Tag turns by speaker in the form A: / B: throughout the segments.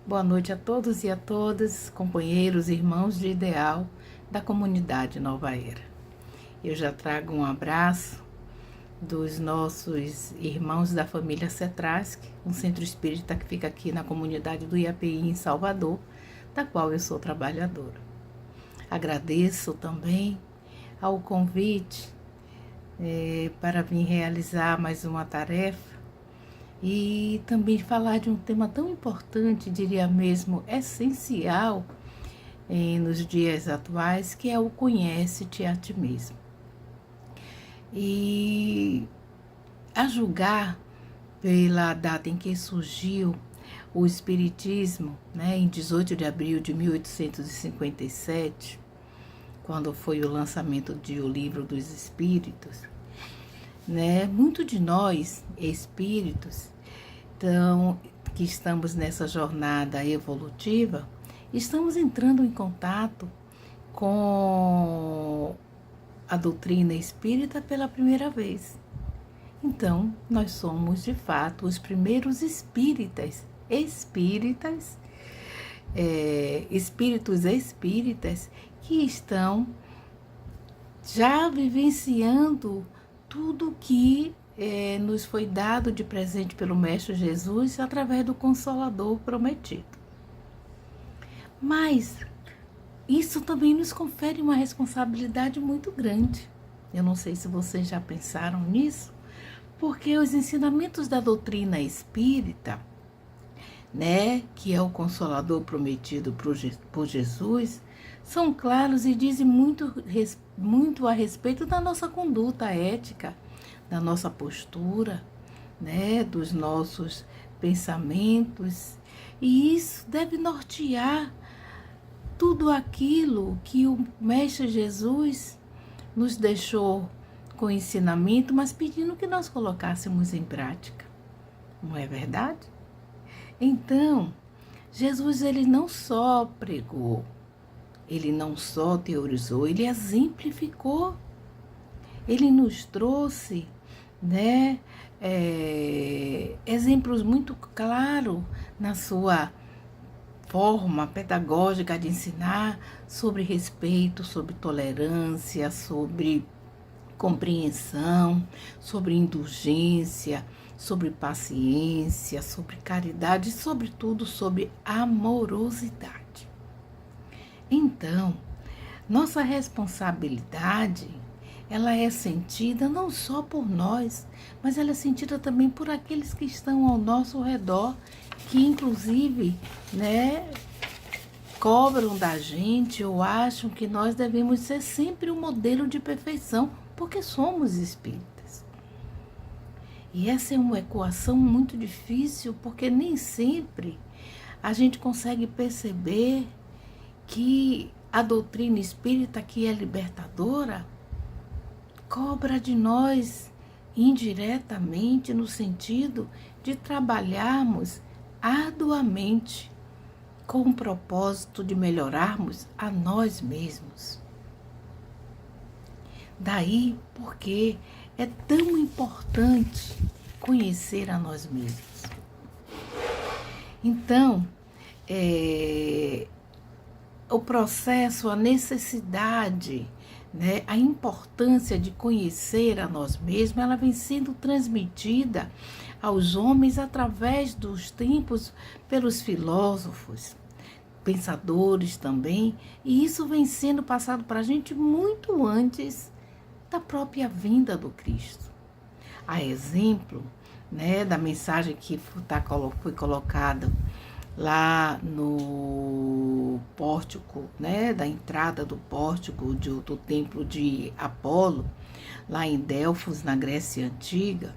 A: Boa noite a todos e a todas, companheiros, irmãos de ideal da comunidade Nova Era. Eu já trago um abraço dos nossos irmãos da família Cetrask, um centro espírita que fica aqui na comunidade do IAPI em Salvador, da qual eu sou trabalhadora. Agradeço também ao convite para vir realizar mais uma tarefa e também falar de um tema tão importante, diria mesmo essencial nos dias atuais, que é o conhece-te a ti mesmo. E a julgar pela data em que surgiu o Espiritismo, em 18 de abril de 1857, quando foi o lançamento do Livro dos Espíritos, muito de nós, espíritos, que estamos nessa jornada evolutiva, estamos entrando em contato com a doutrina espírita pela primeira vez. Então, nós somos, de fato, os primeiros espíritos espíritas que estão já vivenciando tudo que nos foi dado de presente pelo Mestre Jesus através do Consolador prometido. Mas isso também nos confere uma responsabilidade muito grande. Eu não sei se vocês já pensaram nisso, porque os ensinamentos da doutrina espírita, que é o Consolador prometido por Jesus, são claros e dizem muito a respeito da nossa conduta ética, da nossa postura, dos nossos pensamentos. E isso deve nortear tudo aquilo que o Mestre Jesus nos deixou com ensinamento, mas pedindo que nós colocássemos em prática. Não é verdade? Então, Jesus, ele não só pregou, ele não só teorizou, ele exemplificou. Ele nos trouxe, exemplos muito claros na sua forma pedagógica de ensinar sobre respeito, sobre tolerância, sobre compreensão, sobre indulgência, sobre paciência, sobre caridade e, sobretudo, sobre amorosidade. Então, nossa responsabilidade, ela é sentida não só por nós, mas ela é sentida também por aqueles que estão ao nosso redor, que inclusive, cobram da gente ou acham que nós devemos ser sempre um modelo de perfeição, porque somos espíritas. E essa é uma equação muito difícil, porque nem sempre a gente consegue perceber que a doutrina espírita, que é libertadora, cobra de nós indiretamente no sentido de trabalharmos arduamente com o propósito de melhorarmos a nós mesmos. Daí porque é tão importante conhecer a nós mesmos. Então, o processo, a necessidade, a importância de conhecer a nós mesmos, ela vem sendo transmitida aos homens através dos tempos pelos filósofos, pensadores também, e isso vem sendo passado para a gente muito antes da própria vinda do Cristo. A exemplo, da mensagem que foi colocada lá no pórtico, da entrada do pórtico do templo de Apolo, lá em Delfos, na Grécia Antiga.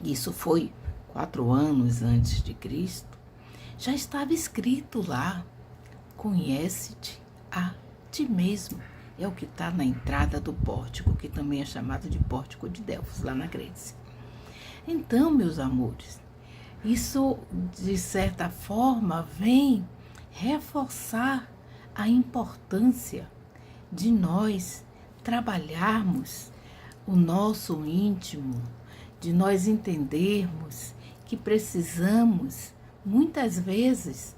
A: Isso foi 4 anos antes de Cristo. Já estava escrito lá: conhece-te a ti mesmo. É o que está na entrada do pórtico, que também é chamado de pórtico de Delfos, lá na Grécia. Então, meus amores, isso, de certa forma, vem reforçar a importância de nós trabalharmos o nosso íntimo, de nós entendermos que precisamos, muitas vezes,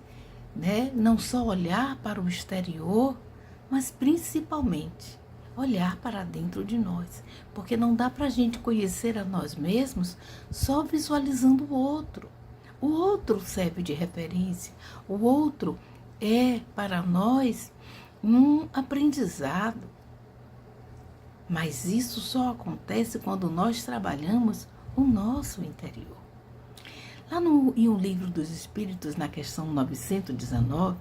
A: né? Não só olhar para o exterior, mas principalmente olhar para dentro de nós. Porque não dá para a gente conhecer a nós mesmos só visualizando o outro. O outro serve de referência, o outro é para nós um aprendizado. Mas isso só acontece quando nós trabalhamos o nosso interior. Lá em O Livro dos Espíritos, na questão 919,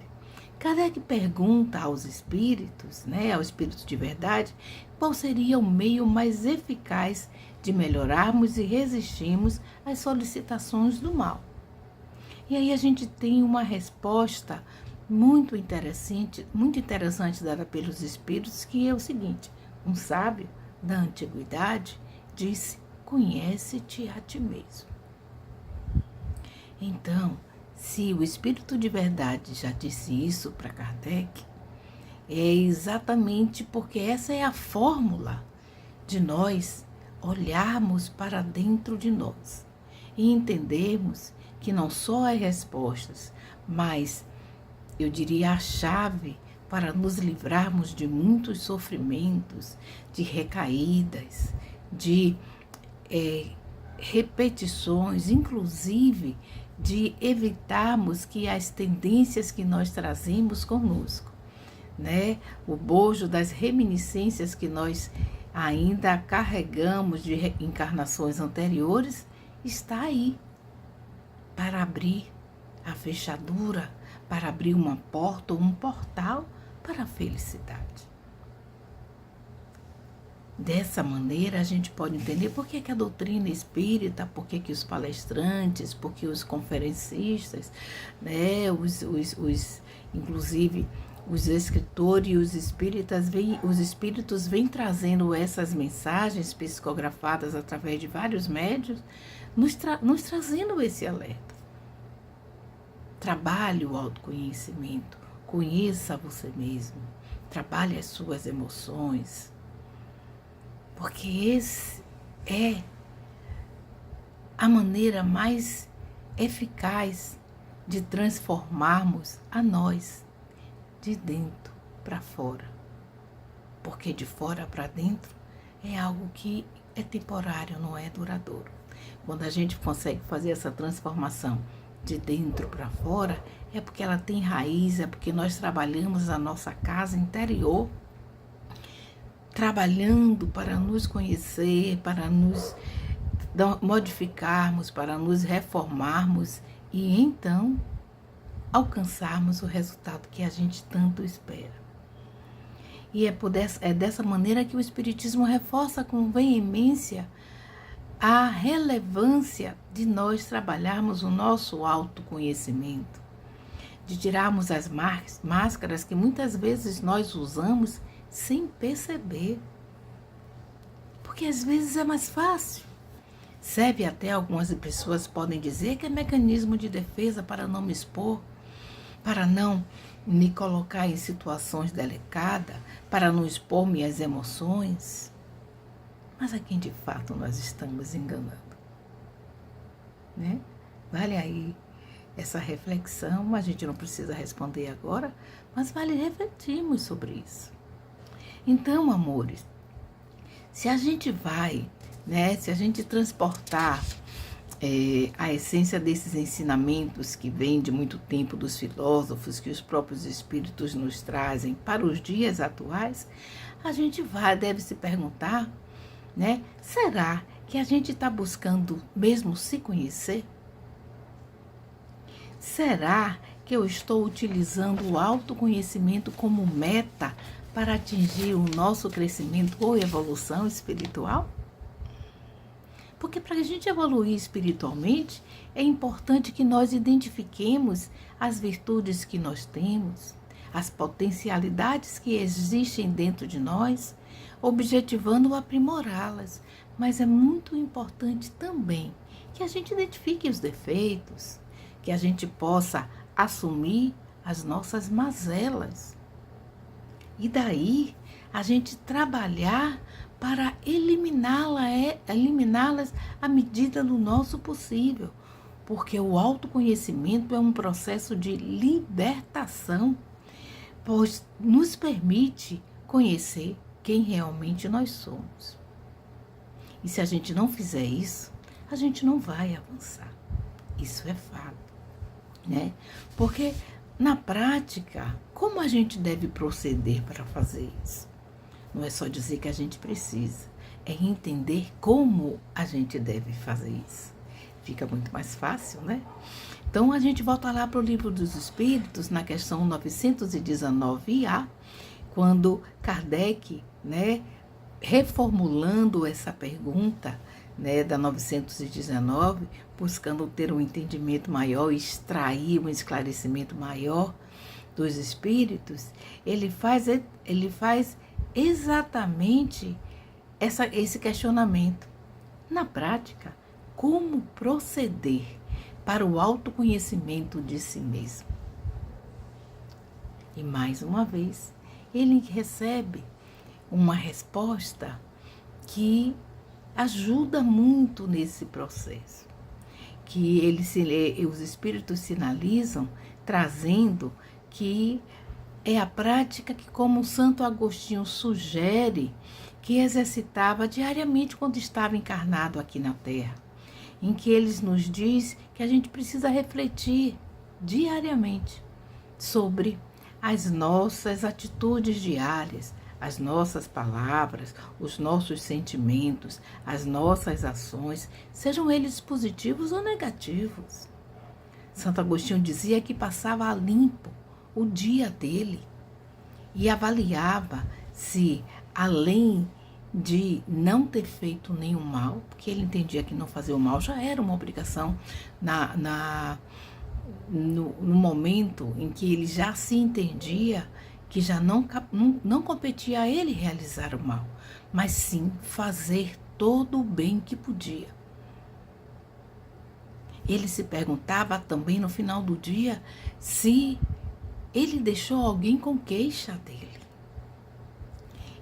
A: Kardec pergunta aos espíritos, aos espíritos de verdade, qual seria o meio mais eficaz de melhorarmos e resistirmos às solicitações do mal. E aí a gente tem uma resposta muito interessante dada pelos espíritos, que é o seguinte: um sábio da antiguidade disse: conhece-te a ti mesmo. Então, se o espírito de verdade já disse isso para Kardec, é exatamente porque essa é a fórmula de nós olharmos para dentro de nós e entendermos que não só há respostas, mas eu diria a chave para nos livrarmos de muitos sofrimentos, de recaídas, de repetições, inclusive de evitarmos que as tendências que nós trazemos conosco, o bojo das reminiscências que nós ainda carregamos de encarnações anteriores, está aí para abrir a fechadura, para abrir uma porta ou um portal para a felicidade. Dessa maneira, a gente pode entender por que a doutrina espírita, por que os palestrantes, por que os conferencistas, inclusive os escritores e os espíritos vêm trazendo essas mensagens psicografadas através de vários médios, nos trazendo esse alerta. Trabalhe o autoconhecimento, conheça você mesmo, trabalhe as suas emoções, porque esse é a maneira mais eficaz de transformarmos a nós de dentro para fora. Porque de fora para dentro é algo que é temporário, não é duradouro. Quando a gente consegue fazer essa transformação de dentro para fora, é porque ela tem raiz, é porque nós trabalhamos a nossa casa interior, trabalhando para nos conhecer, para nos modificarmos, para nos reformarmos e então alcançarmos o resultado que a gente tanto espera. E é dessa maneira que o Espiritismo reforça com veemência a relevância de nós trabalharmos o nosso autoconhecimento, de tirarmos as máscaras que muitas vezes nós usamos sem perceber. Porque às vezes é mais fácil. Serve até, algumas pessoas podem dizer que é mecanismo de defesa para não me expor, para não me colocar em situações delicadas, para não expor minhas emoções. Mas a quem de fato nós estamos enganando? Vale aí essa reflexão, a gente não precisa responder agora, mas vale refletirmos sobre isso. Então, amores, se a gente vai, se a gente transportar a essência desses ensinamentos que vêm de muito tempo dos filósofos, que os próprios espíritos nos trazem para os dias atuais, a gente deve se perguntar, será que a gente está buscando mesmo se conhecer? Será que eu estou utilizando o autoconhecimento como meta para atingir o nosso crescimento ou evolução espiritual? Porque para a gente evoluir espiritualmente, é importante que nós identifiquemos as virtudes que nós temos, as potencialidades que existem dentro de nós, objetivando aprimorá-las. Mas é muito importante também que a gente identifique os defeitos, que a gente possa assumir as nossas mazelas. E daí a gente trabalhar para eliminá-las à medida do nosso possível. Porque o autoconhecimento é um processo de libertação, pois nos permite conhecer quem realmente nós somos. E se a gente não fizer isso, a gente não vai avançar. Isso é fato, né? Porque na prática, como a gente deve proceder para fazer isso? Não é só dizer que a gente precisa, é entender como a gente deve fazer isso. Fica muito mais fácil, né? Então, a gente volta lá para o Livro dos Espíritos, na questão 919A, quando Kardec, né, reformulando essa pergunta, né, da 919, buscando ter um entendimento maior, extrair um esclarecimento maior dos espíritos, ele faz exatamente esse questionamento. Na prática, como proceder para o autoconhecimento de si mesmo? E mais uma vez, ele recebe uma resposta que ajuda muito nesse processo, que os espíritos sinalizam, trazendo que é a prática que, como Santo Agostinho sugere, que exercitava diariamente quando estava encarnado aqui na Terra, em que eles nos diz que a gente precisa refletir diariamente sobre as nossas atitudes diárias, as nossas palavras, os nossos sentimentos, as nossas ações, sejam eles positivos ou negativos. Santo Agostinho dizia que passava a limpo o dia dele e avaliava se, além de não ter feito nenhum mal, porque ele entendia que não fazer o mal já era uma obrigação no momento em que ele já se entendia que já não competia a ele realizar o mal, mas sim fazer todo o bem que podia. Ele se perguntava também no final do dia se ele deixou alguém com queixa dele.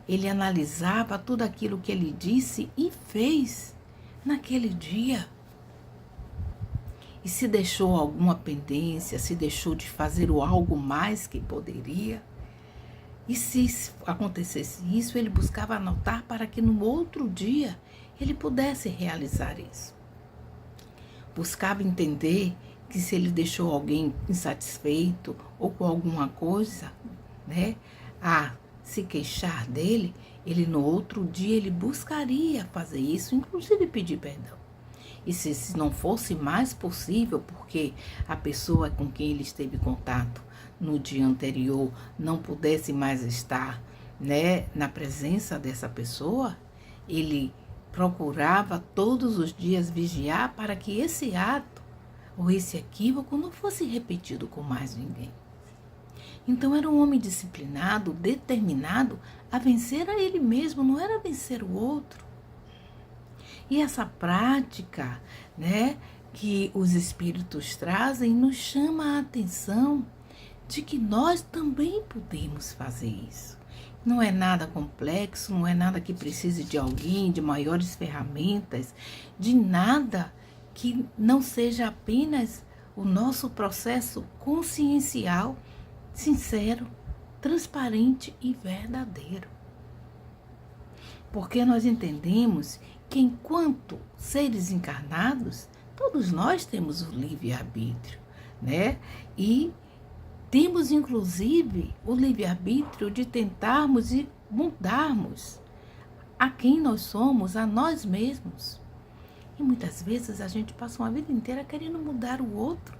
A: Ele analisava tudo aquilo que ele disse e fez naquele dia. E se deixou alguma pendência, se deixou de fazer o algo mais que poderia. E se acontecesse isso, ele buscava anotar para que no outro dia ele pudesse realizar isso. Buscava entender que se ele deixou alguém insatisfeito ou com alguma coisa, né, a se queixar dele, ele no outro dia ele buscaria fazer isso, inclusive pedir perdão. E se não fosse mais possível, porque a pessoa com quem ele esteve em contato no dia anterior não pudesse mais estar, né, na presença dessa pessoa, ele procurava todos os dias vigiar para que esse ato ou esse equívoco não fosse repetido com mais ninguém. Então era um homem disciplinado, determinado a vencer a ele mesmo, não era vencer o outro. E essa prática, né, que os espíritos trazem nos chama a atenção de que nós também podemos fazer isso. Não é nada complexo, não é nada que precise de alguém, de maiores ferramentas, de nada que não seja apenas o nosso processo consciencial, sincero, transparente e verdadeiro. Porque nós entendemos que enquanto seres encarnados, todos nós temos o livre-arbítrio, né? E temos, inclusive, o livre-arbítrio de tentarmos e mudarmos a quem nós somos, a nós mesmos. E muitas vezes a gente passa uma vida inteira querendo mudar o outro.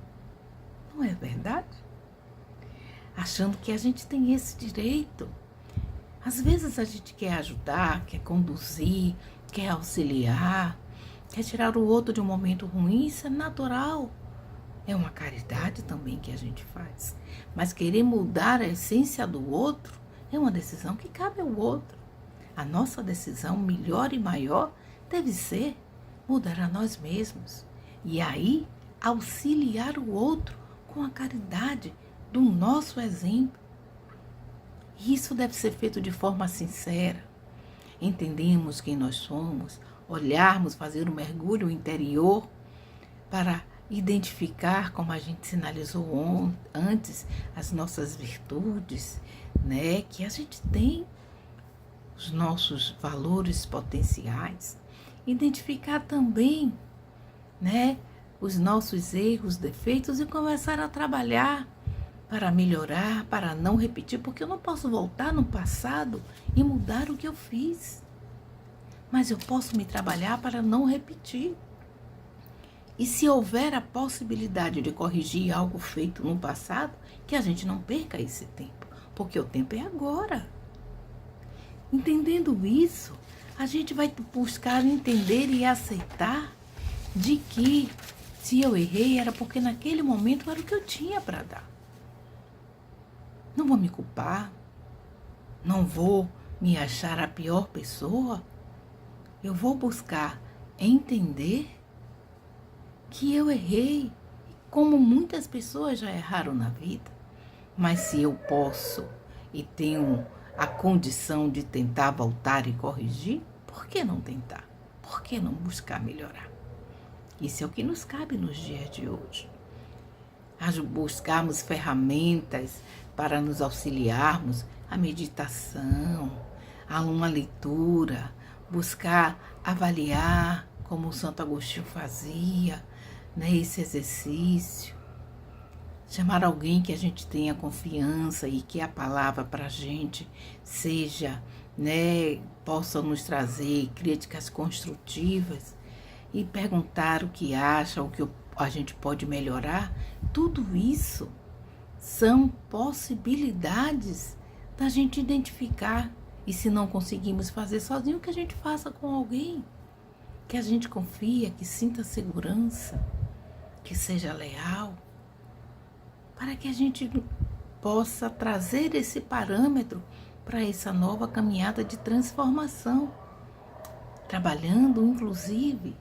A: Não é verdade? Achando que a gente tem esse direito. Às vezes a gente quer ajudar, quer conduzir, quer auxiliar, quer tirar o outro de um momento ruim, isso é natural. É uma caridade também que a gente faz. Mas querer mudar a essência do outro é uma decisão que cabe ao outro. A nossa decisão melhor e maior deve ser mudar a nós mesmos. E aí, auxiliar o outro com a caridade do nosso exemplo. E isso deve ser feito de forma sincera. Entendemos quem nós somos, olharmos, fazer um mergulho interior para identificar, como a gente sinalizou antes, as nossas virtudes, né? Que a gente tem os nossos valores potenciais, identificar também, né, os nossos erros, defeitos e começar a trabalhar para melhorar, para não repetir, porque eu não posso voltar no passado e mudar o que eu fiz, mas eu posso me trabalhar para não repetir. E se houver a possibilidade de corrigir algo feito no passado, que a gente não perca esse tempo, porque o tempo é agora. Entendendo isso, a gente vai buscar entender e aceitar de que se eu errei era porque naquele momento era o que eu tinha para dar. Não vou me culpar, não vou me achar a pior pessoa. Eu vou buscar entender que eu errei, como muitas pessoas já erraram na vida. Mas se eu posso e tenho a condição de tentar voltar e corrigir, por que não tentar? Por que não buscar melhorar? Isso é o que nos cabe nos dias de hoje. Buscarmos ferramentas para nos auxiliarmos, a meditação, a uma leitura, buscar avaliar como o Santo Agostinho fazia, né, esse exercício. Chamar alguém que a gente tenha confiança e que a palavra para a gente seja, né, possa nos trazer críticas construtivas e perguntar o que acha, o que a gente pode melhorar. Tudo isso são possibilidades da gente identificar. E se não conseguimos fazer sozinho, que a gente faça com alguém que a gente confia, que sinta segurança, que seja leal, para que a gente possa trazer esse parâmetro para essa nova caminhada de transformação, trabalhando inclusive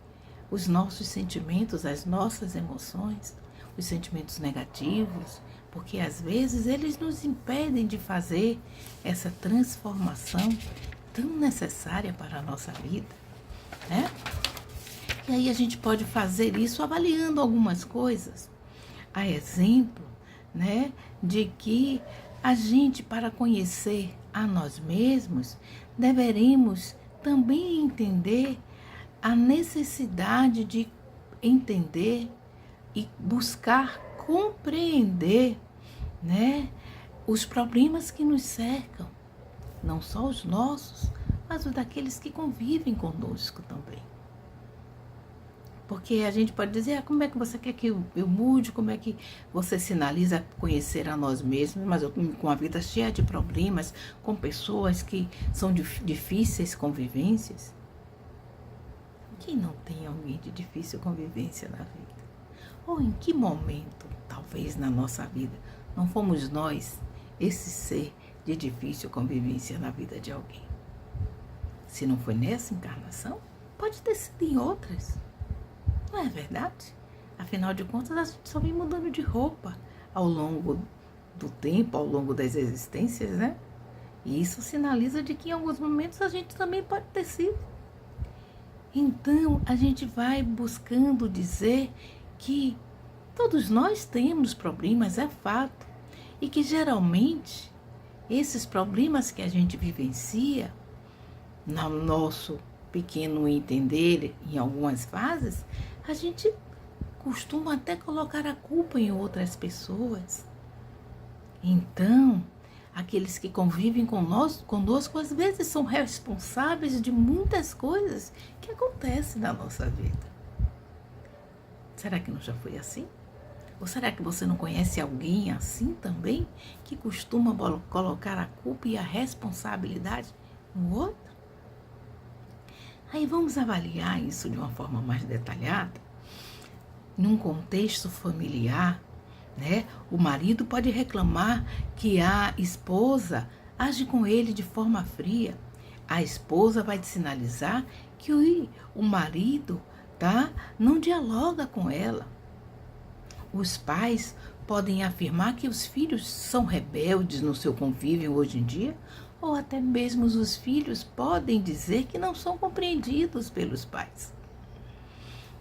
A: os nossos sentimentos, as nossas emoções, os sentimentos negativos, porque às vezes eles nos impedem de fazer essa transformação tão necessária para a nossa vida, né? E aí a gente pode fazer isso avaliando algumas coisas, a exemplo, né, de que a gente, para conhecer a nós mesmos, deveremos também entender a necessidade de entender e buscar compreender, né, os problemas que nos cercam, não só os nossos, mas os daqueles que convivem conosco também. Porque a gente pode dizer, como é que você quer que eu mude, como é que você sinaliza conhecer a nós mesmos, mas eu com a vida cheia de problemas, com pessoas que são difíceis convivências. Quem não tem alguém de difícil convivência na vida? Ou em que momento, talvez na nossa vida, não fomos nós esse ser de difícil convivência na vida de alguém? Se não foi nessa encarnação, pode ter sido em outras. Não é verdade? Afinal de contas, a gente só vem mudando de roupa ao longo do tempo, ao longo das existências, né? E isso sinaliza de que em alguns momentos a gente também pode ter sido. Então, a gente vai buscando dizer que todos nós temos problemas, é fato. E que geralmente, esses problemas que a gente vivencia, no nosso pequeno entender, em algumas fases, a gente costuma até colocar a culpa em outras pessoas. Então, aqueles que convivem conosco, às vezes são responsáveis de muitas coisas que acontecem na nossa vida. Será que não já foi assim? Ou será que você não conhece alguém assim também, que costuma colocar a culpa e a responsabilidade no outro? Aí vamos avaliar isso de uma forma mais detalhada. Num contexto familiar, né? O marido pode reclamar que a esposa age com ele de forma fria. A esposa vai sinalizar que o marido, tá, não dialoga com ela. Os pais podem afirmar que os filhos são rebeldes no seu convívio hoje em dia, ou até mesmo os filhos podem dizer que não são compreendidos pelos pais.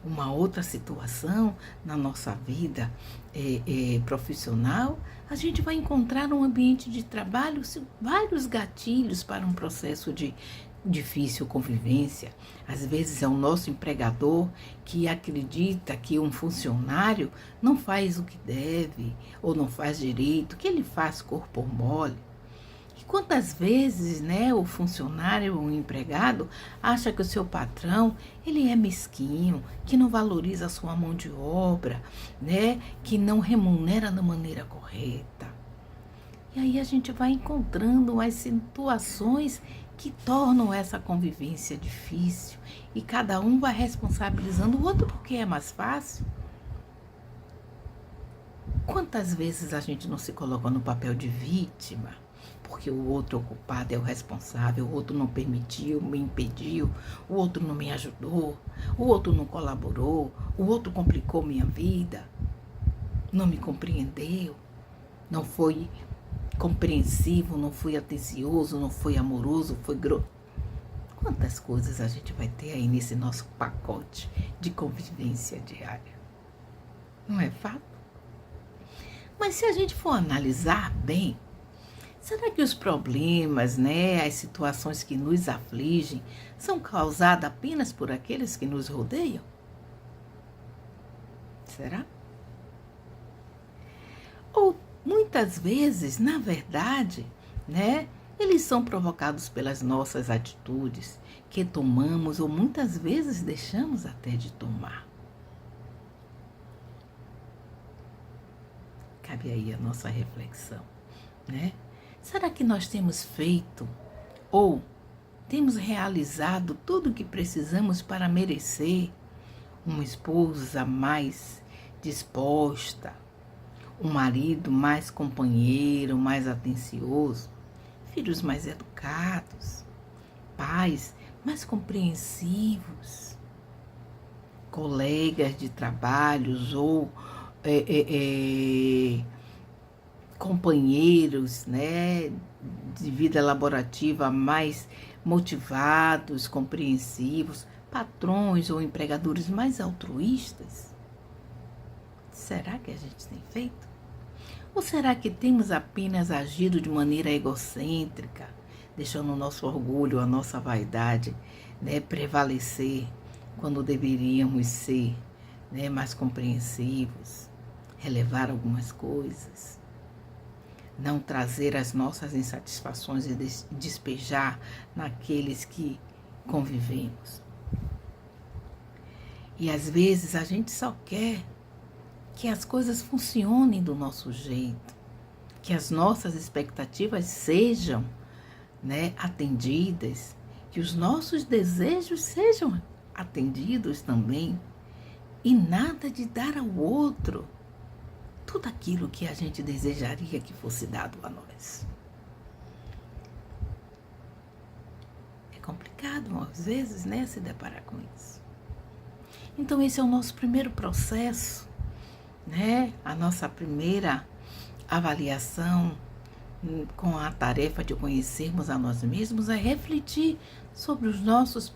A: uma outra situação na nossa vida profissional, a gente vai encontrar um ambiente de trabalho, vários gatilhos para um processo de difícil convivência. Às vezes é o nosso empregador que acredita que um funcionário não faz o que deve ou não faz direito, que ele faz corpo mole. E quantas vezes, né, o funcionário, o empregado, acha que o seu patrão, ele é mesquinho, que não valoriza a sua mão de obra, né, que não remunera da maneira correta. E aí a gente vai encontrando as situações que tornam essa convivência difícil e cada um vai responsabilizando o outro porque é mais fácil. Quantas vezes a gente não se coloca no papel de vítima? Porque o outro culpado é o responsável, o outro não permitiu, me impediu, o outro não me ajudou, o outro não colaborou, o outro complicou minha vida, não me compreendeu, não foi compreensivo, não foi atencioso, não foi amoroso, foi grosso. Quantas coisas a gente vai ter aí nesse nosso pacote de convivência diária? Não é fato? Mas se a gente for analisar bem, será que os problemas, né, as situações que nos afligem, são causadas apenas por aqueles que nos rodeiam? Será? Ou muitas vezes, na verdade, né, eles são provocados pelas nossas atitudes que tomamos ou muitas vezes deixamos até de tomar. Cabe aí a nossa reflexão, né? Será que nós temos feito ou temos realizado tudo o que precisamos para merecer uma esposa mais disposta, um marido mais companheiro, mais atencioso, filhos mais educados, pais mais compreensivos, colegas de trabalhos ou companheiros, né, de vida laborativa mais motivados, compreensivos, patrões ou empregadores mais altruístas? Será que a gente tem feito? Ou será que temos apenas agido de maneira egocêntrica, deixando o nosso orgulho, a nossa vaidade, né, prevalecer quando deveríamos ser, né, mais compreensivos, relevar algumas coisas, não trazer as nossas insatisfações e despejar naqueles que convivemos? E às vezes a gente só quer que as coisas funcionem do nosso jeito, que as nossas expectativas sejam, né, atendidas, que os nossos desejos sejam atendidos também, e nada de dar ao outro tudo aquilo que a gente desejaria que fosse dado a nós. É complicado, às vezes, né, se deparar com isso. Então, esse é o nosso primeiro processo, né? A nossa primeira avaliação com a tarefa de conhecermos a nós mesmos é refletir sobre os nossos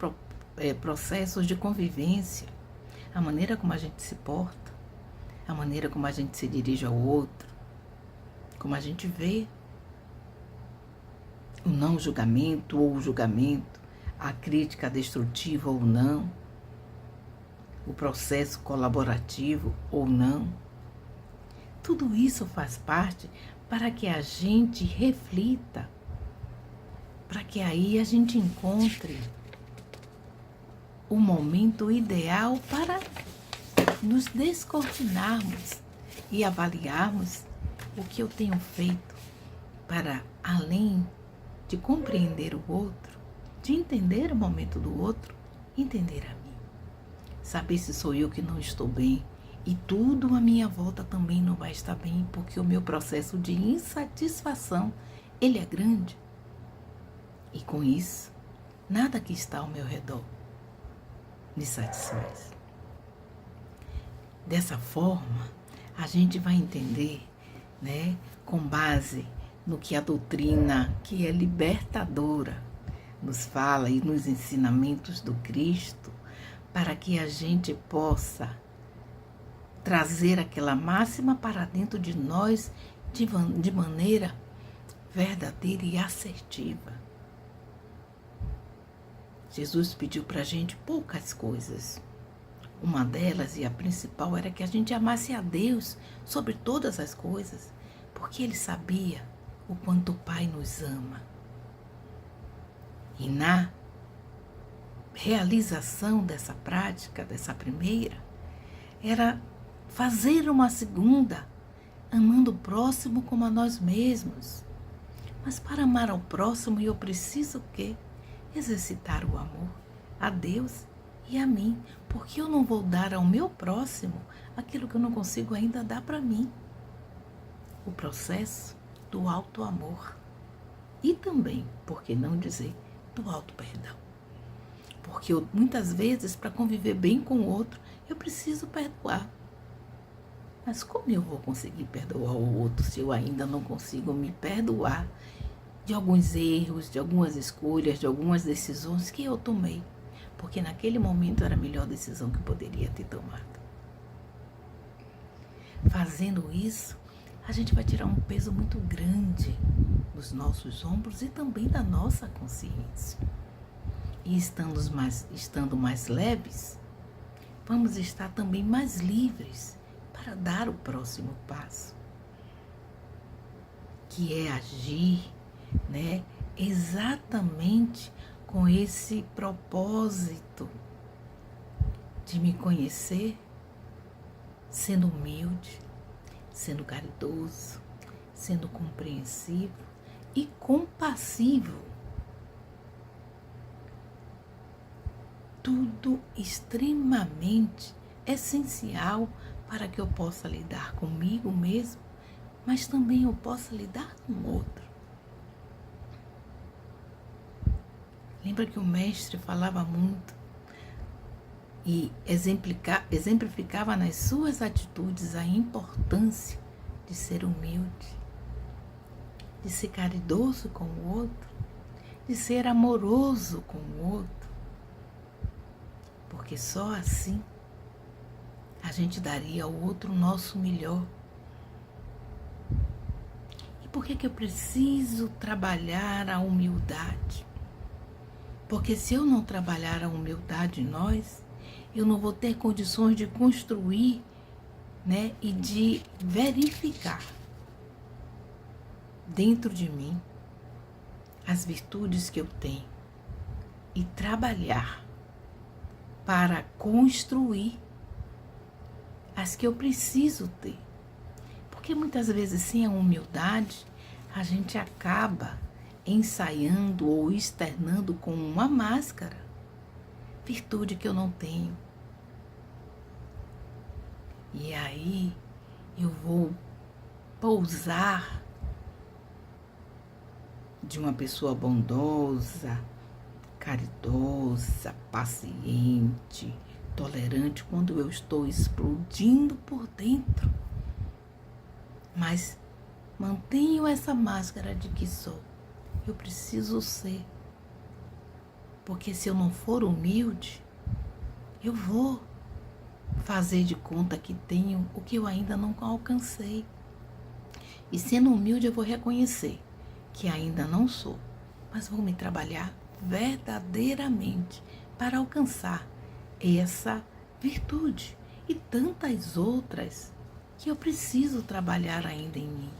A: processos de convivência, a maneira como a gente se porta, a maneira como a gente se dirige ao outro, como a gente vê o não julgamento ou o julgamento, a crítica destrutiva ou não, o processo colaborativo ou não. Tudo isso faz parte para que a gente reflita, para que aí a gente encontre o momento ideal para nos descortinarmos e avaliarmos o que eu tenho feito para, além de compreender o outro, de entender o momento do outro, entender a mim. Saber se sou eu que não estou bem e tudo à minha volta também não vai estar bem, porque o meu processo de insatisfação, ele é grande. E com isso, nada que está ao meu redor me satisfaz. Dessa forma, a gente vai entender, né, com base no que a doutrina, que é libertadora, nos fala e nos ensinamentos do Cristo, para que a gente possa trazer aquela máxima para dentro de nós de maneira verdadeira e assertiva. Jesus pediu para a gente poucas coisas. Uma delas, e a principal, era que a gente amasse a Deus sobre todas as coisas, porque Ele sabia o quanto o Pai nos ama. E na realização dessa prática, dessa primeira, era fazer uma segunda, amando o próximo como a nós mesmos. Mas para amar ao próximo, eu preciso o quê? Exercitar o amor a Deus e a mim, porque eu não vou dar ao meu próximo aquilo que eu não consigo ainda dar para mim. O processo do auto-amor e também, por que não dizer, do auto-perdão. Porque muitas vezes, para conviver bem com o outro, eu preciso perdoar. Mas como eu vou conseguir perdoar o outro se eu ainda não consigo me perdoar de alguns erros, de algumas escolhas, de algumas decisões que eu tomei? Porque naquele momento era a melhor decisão que eu poderia ter tomado. Fazendo isso, a gente vai tirar um peso muito grande dos nossos ombros e também da nossa consciência. E estando mais leves, vamos estar também mais livres para dar o próximo passo, que é agir, exatamente com esse propósito de me conhecer, sendo humilde, sendo caridoso, sendo compreensivo e compassivo. Tudo extremamente essencial para que eu possa lidar comigo mesmo, mas também eu possa lidar com o outro. Lembra que o mestre falava muito e exemplificava nas suas atitudes a importância de ser humilde, de ser caridoso com o outro, de ser amoroso com o outro, porque só assim a gente daria ao outro o nosso melhor. E por que eu preciso trabalhar a humildade? Porque se eu não trabalhar a humildade em nós, eu não vou ter condições de construir, e de verificar dentro de mim as virtudes que eu tenho e trabalhar para construir as que eu preciso ter. Porque muitas vezes, sem a humildade, a gente acaba ensaiando ou externando com uma máscara virtude que eu não tenho. E aí eu vou pousar de uma pessoa bondosa, caridosa, paciente, tolerante, quando eu estou explodindo por dentro. Mas mantenho essa máscara de que sou. Eu preciso ser. Porque se eu não for humilde, eu vou fazer de conta que tenho o que eu ainda não alcancei. E sendo humilde, eu vou reconhecer que ainda não sou, mas vou me trabalhar verdadeiramente para alcançar essa virtude e tantas outras que eu preciso trabalhar ainda em mim.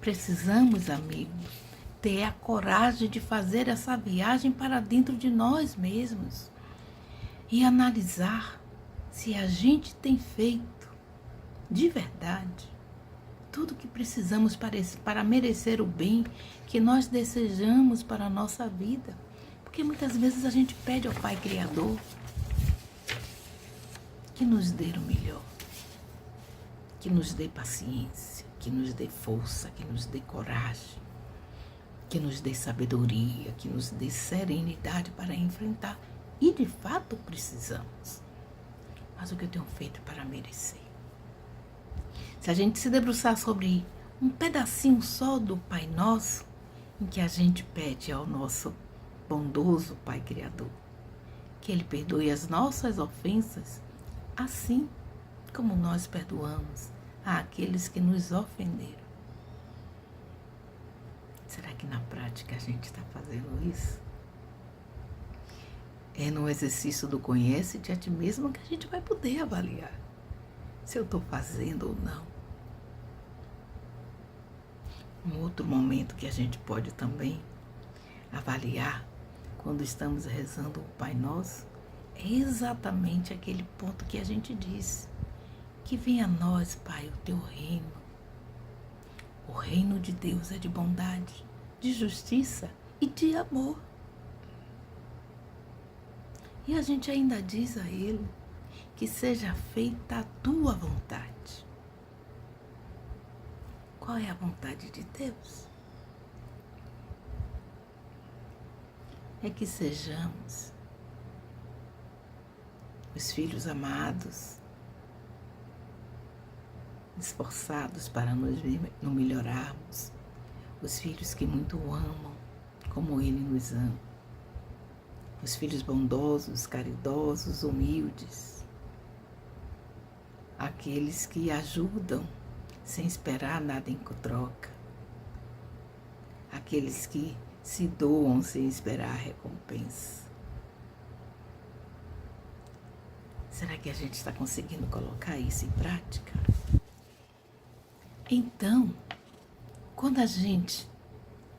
A: Precisamos, amigos, ter a coragem de fazer essa viagem para dentro de nós mesmos e analisar se a gente tem feito de verdade tudo o que precisamos para merecer o bem que nós desejamos para a nossa vida. Porque muitas vezes a gente pede ao Pai Criador que nos dê o melhor, que nos dê paciência, que nos dê força, que nos dê coragem, que nos dê sabedoria, que nos dê serenidade para enfrentar. E de fato precisamos. Mas o que eu tenho feito para merecer? Se a gente se debruçar sobre um pedacinho só do Pai Nosso, em que a gente pede ao nosso bondoso Pai Criador que Ele perdoe as nossas ofensas, assim como nós perdoamos àqueles que nos ofenderam. Será que na prática a gente está fazendo isso? É no exercício do conhece-te a ti mesmo que a gente vai poder avaliar se eu estou fazendo ou não. Um outro momento que a gente pode também avaliar quando estamos rezando o Pai Nosso é exatamente aquele ponto que a gente disse: que venha a nós, Pai, o teu reino. O reino de Deus é de bondade, de justiça e de amor. E a gente ainda diz a Ele que seja feita a tua vontade. Qual é a vontade de Deus? É que sejamos os filhos amados, esforçados para nos melhorarmos, os filhos que muito o amam, como Ele nos ama, os filhos bondosos, caridosos, humildes, aqueles que ajudam sem esperar nada em troca, aqueles que se doam sem esperar a recompensa. Será que a gente está conseguindo colocar isso em prática? Então, quando a gente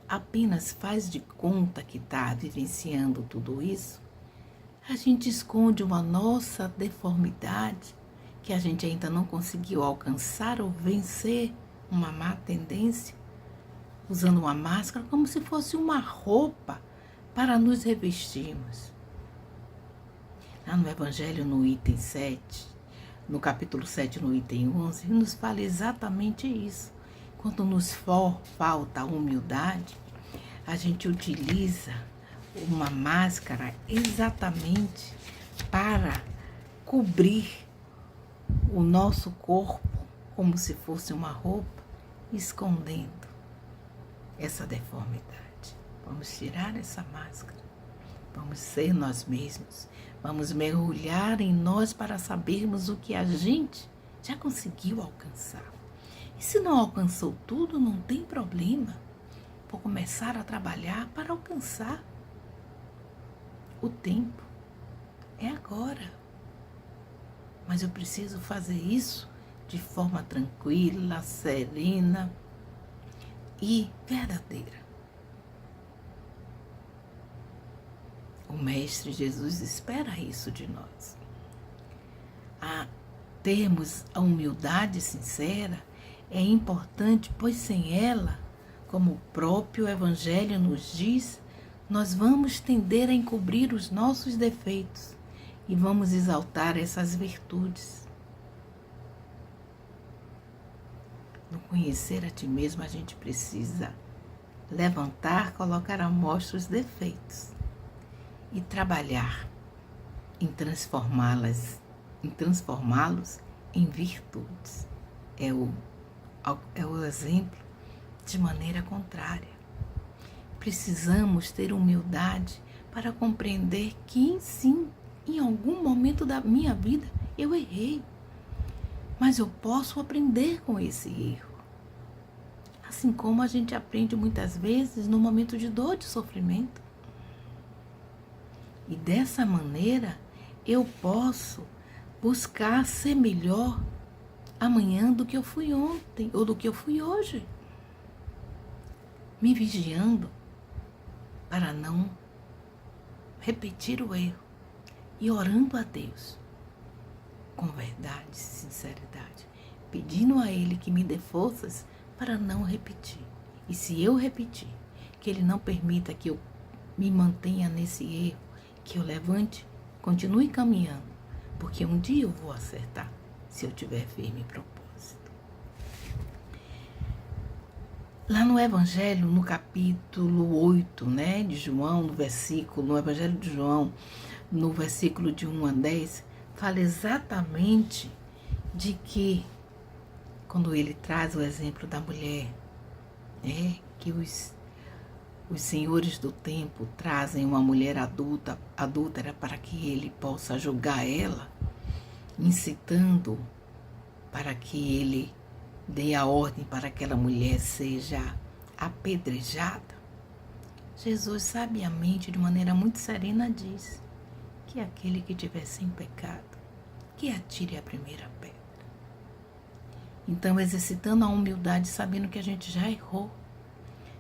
A: apenas faz de conta que está vivenciando tudo isso, a gente esconde uma nossa deformidade que a gente ainda não conseguiu alcançar ou vencer, uma má tendência, usando uma máscara como se fosse uma roupa para nos revestirmos. Lá no Evangelho, no item 7, no capítulo 7, no item 11, nos fala exatamente isso. Quando nos falta a humildade, a gente utiliza uma máscara exatamente para cobrir o nosso corpo como se fosse uma roupa, escondendo essa deformidade. Vamos tirar essa máscara. Vamos ser nós mesmos. Vamos mergulhar em nós para sabermos o que a gente já conseguiu alcançar. E se não alcançou tudo, não tem problema. Vou começar a trabalhar para alcançar. O tempo é agora. Mas eu preciso fazer isso de forma tranquila, serena e verdadeira. O Mestre Jesus espera isso de nós. Termos a humildade sincera é importante, pois sem ela, como o próprio Evangelho nos diz, nós vamos tender a encobrir os nossos defeitos e vamos exaltar essas virtudes. No conhecer a ti mesmo, a gente precisa levantar, colocar à mostra os defeitos e trabalhar em transformá-los em virtudes. É o exemplo de maneira contrária. Precisamos ter humildade para compreender que, sim, em algum momento da minha vida eu errei, mas eu posso aprender com esse erro. Assim como a gente aprende muitas vezes no momento de dor, de sofrimento. E dessa maneira eu posso buscar ser melhor amanhã do que eu fui ontem ou do que eu fui hoje. Me vigiando para não repetir o erro e orando a Deus com verdade e sinceridade, pedindo a Ele que me dê forças para não repetir. E se eu repetir, que Ele não permita que eu me mantenha nesse erro, que eu levante, continue caminhando, porque um dia eu vou acertar, se eu tiver firme propósito. Lá no Evangelho, no capítulo 8, de João, no Evangelho de João, no versículo de 1 a 10, fala exatamente de que, quando ele traz o exemplo da mulher, que os senhores do tempo trazem uma mulher adúltera para que ele possa julgar ela, incitando para que ele dê a ordem para que aquela mulher seja apedrejada, Jesus sabiamente, de maneira muito serena, diz que aquele que tiver sem pecado, que atire a primeira pedra. Então, exercitando a humildade, sabendo que a gente já errou,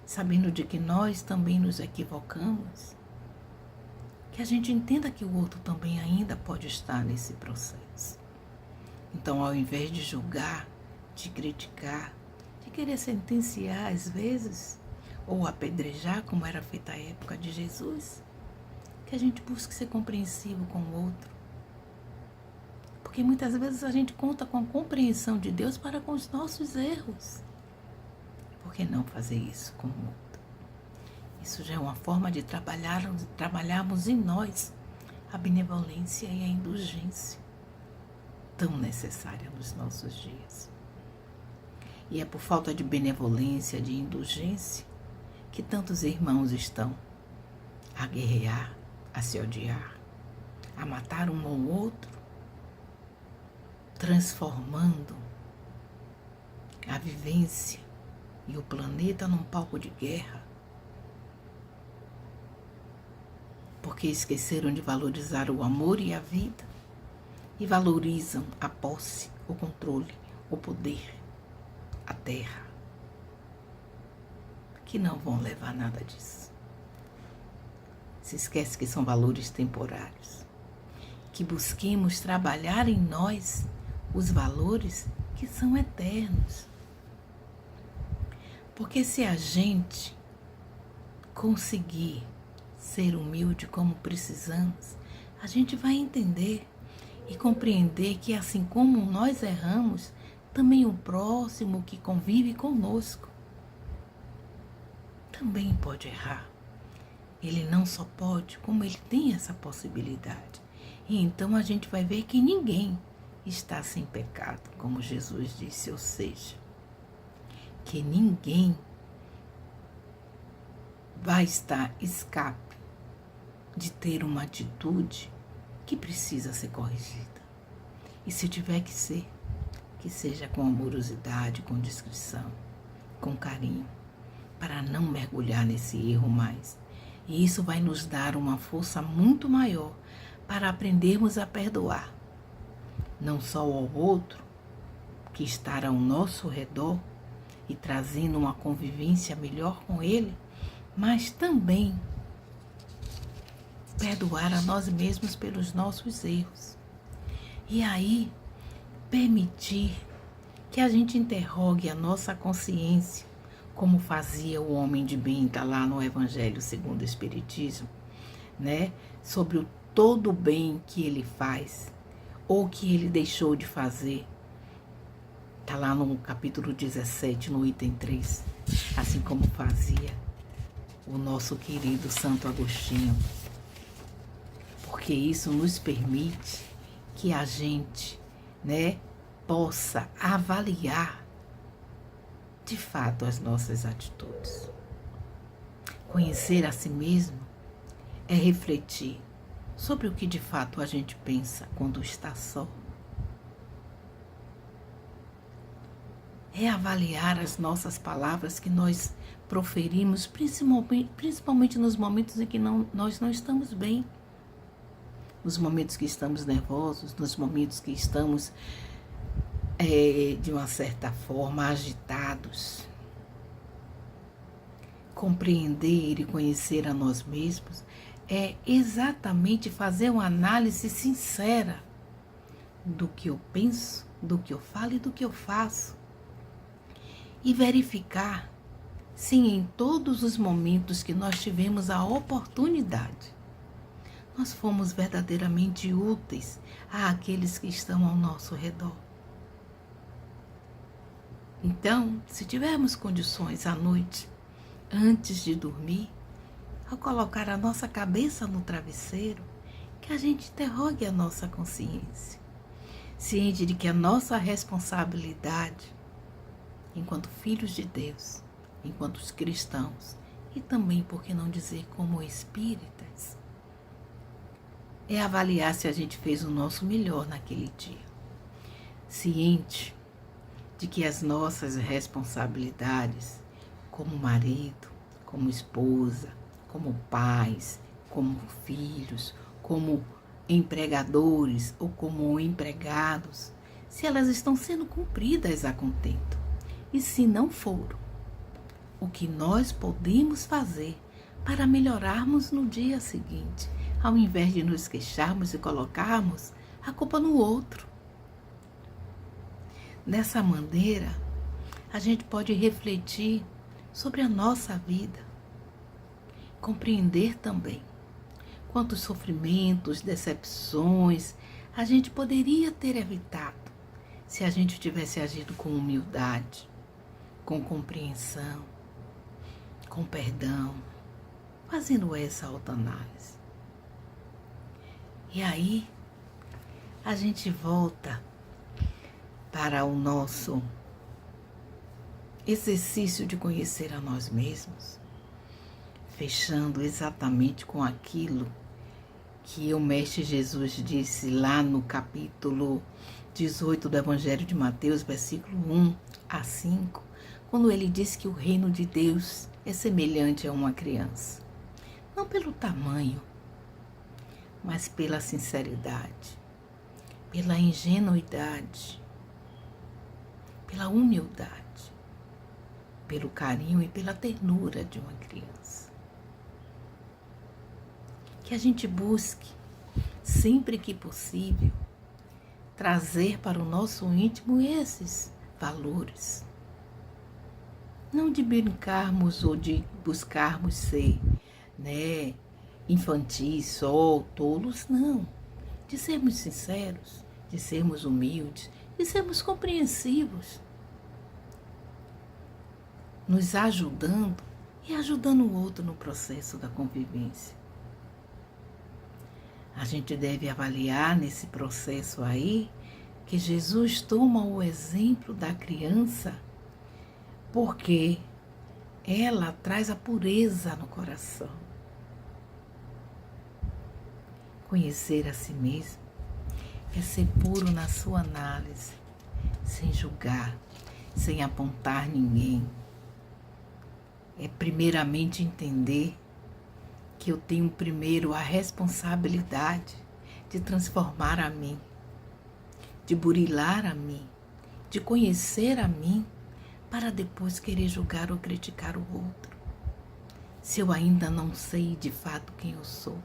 A: sabendo de que nós também nos equivocamos, que a gente entenda que o outro também ainda pode estar nesse processo. Então, ao invés de julgar, de criticar, de querer sentenciar às vezes, ou apedrejar, como era feita à época de Jesus, que a gente busque ser compreensivo com o outro. Porque muitas vezes a gente conta com a compreensão de Deus para com os nossos erros. Por que não fazer isso com o outro? Isso já é uma forma de trabalharmos em nós a benevolência e a indulgência, tão necessária nos nossos dias. E é por falta de benevolência, de indulgência, que tantos irmãos estão a guerrear, a se odiar, a matar um ao outro, transformando a vivência e o planeta num palco de guerra, porque esqueceram de valorizar o amor e a vida e valorizam a posse, o controle, o poder, a terra, que não vão levar nada disso. Se esquece que são valores temporários, que busquemos trabalhar em nós os valores que são eternos. Porque se a gente conseguir ser humilde como precisamos, a gente vai entender e compreender que assim como nós erramos, também o próximo que convive conosco também pode errar. Ele não só pode, como ele tem essa possibilidade. E então a gente vai ver que ninguém está sem pecado, como Jesus disse, ou seja, que ninguém vai estar escape de ter uma atitude que precisa ser corrigida. E se tiver que ser, que seja com amorosidade, com discrição, com carinho, para não mergulhar nesse erro mais. E isso vai nos dar uma força muito maior para aprendermos a perdoar, não só ao outro, que está ao nosso redor e trazendo uma convivência melhor com ele, mas também perdoar a nós mesmos pelos nossos erros. E aí, permitir que a gente interrogue a nossa consciência, como fazia o homem de bem, está lá no Evangelho segundo o Espiritismo, né? Sobre todo o bem que ele faz, ou que ele deixou de fazer. Está lá no capítulo 17, no item 3, assim como fazia o nosso querido Santo Agostinho. Porque isso nos permite que a gente, né, possa avaliar de fato as nossas atitudes. Conhecer a si mesmo é refletir sobre o que de fato a gente pensa quando está só. É avaliar as nossas palavras que nós proferimos, principalmente nos momentos em que nós não estamos bem. Nos momentos que estamos nervosos, nos momentos que estamos de uma certa forma agitados. Compreender e conhecer a nós mesmos é exatamente fazer uma análise sincera do que eu penso, do que eu falo e do que eu faço. E verificar se em todos os momentos que nós tivemos a oportunidade, nós fomos verdadeiramente úteis àqueles que estão ao nosso redor. Então, se tivermos condições à noite, antes de dormir, ao colocar a nossa cabeça no travesseiro, que a gente interrogue a nossa consciência, ciente de que a nossa responsabilidade, enquanto filhos de Deus, enquanto cristãos, e também, por que não dizer, como espíritas, é avaliar se a gente fez o nosso melhor naquele dia, ciente de que as nossas responsabilidades como marido, como esposa, como pais, como filhos, como empregadores ou como empregados, se elas estão sendo cumpridas a contento. E se não foram, o que nós podemos fazer para melhorarmos no dia seguinte, ao invés de nos queixarmos e colocarmos a culpa no outro. Dessa maneira, a gente pode refletir sobre a nossa vida, compreender também quantos sofrimentos, decepções a gente poderia ter evitado se a gente tivesse agido com humildade, com compreensão, com perdão, fazendo essa autoanálise. E aí, a gente volta para o nosso exercício de conhecer a nós mesmos, fechando exatamente com aquilo que o Mestre Jesus disse lá no capítulo 18 do Evangelho de Mateus, versículo 1 a 5, quando ele diz que o reino de Deus é semelhante a uma criança. Não pelo tamanho, mas pela sinceridade, pela ingenuidade, pela humildade, pelo carinho e pela ternura de uma criança. Que a gente busque, sempre que possível, trazer para o nosso íntimo esses valores. Não de brincarmos ou de buscarmos ser, infantis, só, tolos, não. De sermos sinceros, de sermos humildes, de sermos compreensivos. Nos ajudando e ajudando o outro no processo da convivência. A gente deve avaliar nesse processo aí que Jesus toma o exemplo da criança porque ela traz a pureza no coração. Conhecer a si mesmo é ser puro na sua análise, sem julgar, sem apontar ninguém. É primeiramente entender que eu tenho primeiro a responsabilidade de transformar a mim, de burilar a mim, de conhecer a mim, para depois querer julgar ou criticar o outro. Se eu ainda não sei de fato quem eu sou,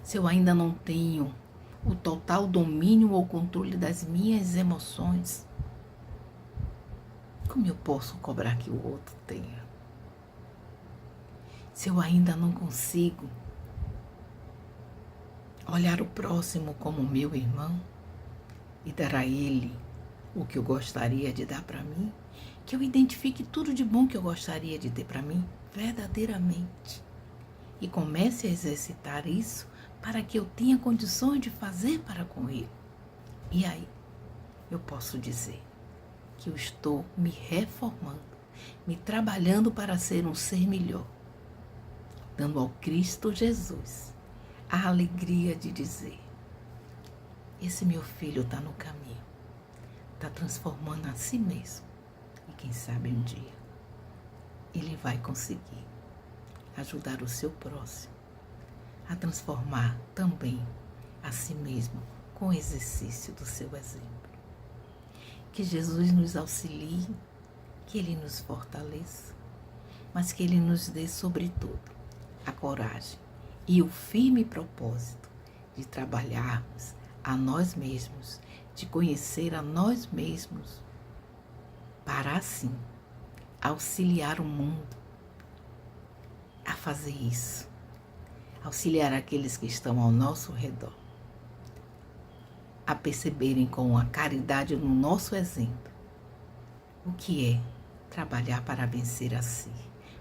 A: se eu ainda não tenho o total domínio ou controle das minhas emoções, como eu posso cobrar que o outro tenha? Se eu ainda não consigo olhar o próximo como meu irmão e dar a ele o que eu gostaria de dar para mim, que eu identifique tudo de bom que eu gostaria de ter para mim, verdadeiramente, e comece a exercitar isso para que eu tenha condições de fazer para com ele. E aí, eu posso dizer que eu estou me reformando, me trabalhando para ser um ser melhor, dando ao Cristo Jesus a alegria de dizer: esse meu filho está no caminho, está transformando a si mesmo, e quem sabe um dia ele vai conseguir ajudar o seu próximo a transformar também a si mesmo com o exercício do seu exemplo. Que Jesus nos auxilie, que Ele nos fortaleça, mas que Ele nos dê, sobretudo, a coragem e o firme propósito de trabalharmos a nós mesmos, de conhecer a nós mesmos, para assim auxiliar o mundo a fazer isso, auxiliar aqueles que estão ao nosso redor a perceberem com a caridade no nosso exemplo o que é trabalhar para vencer a si,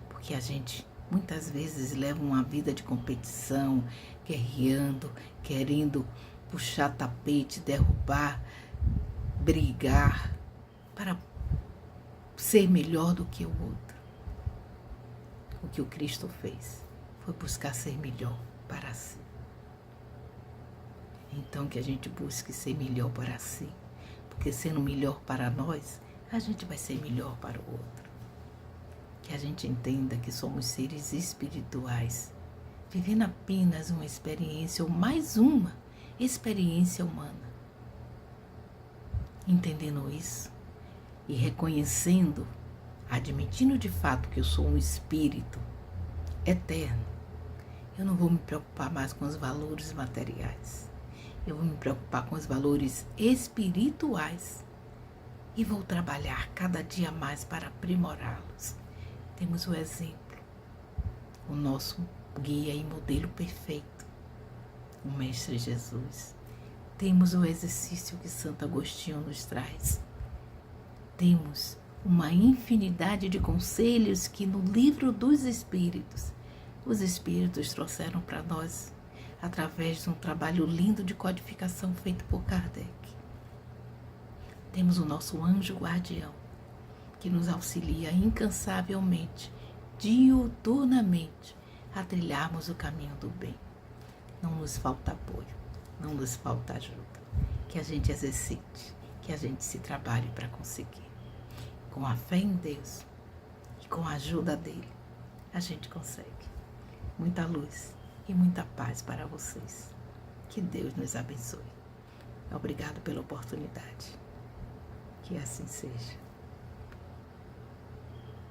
A: porque a gente muitas vezes leva uma vida de competição, guerreando, querendo puxar tapete, derrubar, brigar para ser melhor do que o outro. O que o Cristo fez foi buscar ser melhor para si. Então que a gente busque ser melhor para si, porque sendo melhor para nós, a gente vai ser melhor para o outro. Que a gente entenda que somos seres espirituais, vivendo apenas uma experiência, ou mais uma experiência humana. Entendendo isso e reconhecendo, admitindo de fato que eu sou um espírito eterno, eu não vou me preocupar mais com os valores materiais. Eu vou me preocupar com os valores espirituais e vou trabalhar cada dia mais para aprimorá-los. Temos o exemplo, o nosso guia e modelo perfeito, o Mestre Jesus. Temos o exercício que Santo Agostinho nos traz. Temos uma infinidade de conselhos que no livro dos Espíritos, os Espíritos trouxeram para nós através de um trabalho lindo de codificação feito por Kardec. Temos o nosso anjo guardião, que nos auxilia incansavelmente, diuturnamente, a trilharmos o caminho do bem. Não nos falta apoio, não nos falta ajuda. Que a gente exercite, que a gente se trabalhe para conseguir. Com a fé em Deus e com a ajuda dele, a gente consegue. Muita luz e muita paz para vocês. Que Deus nos abençoe. Obrigado pela oportunidade. Que assim seja.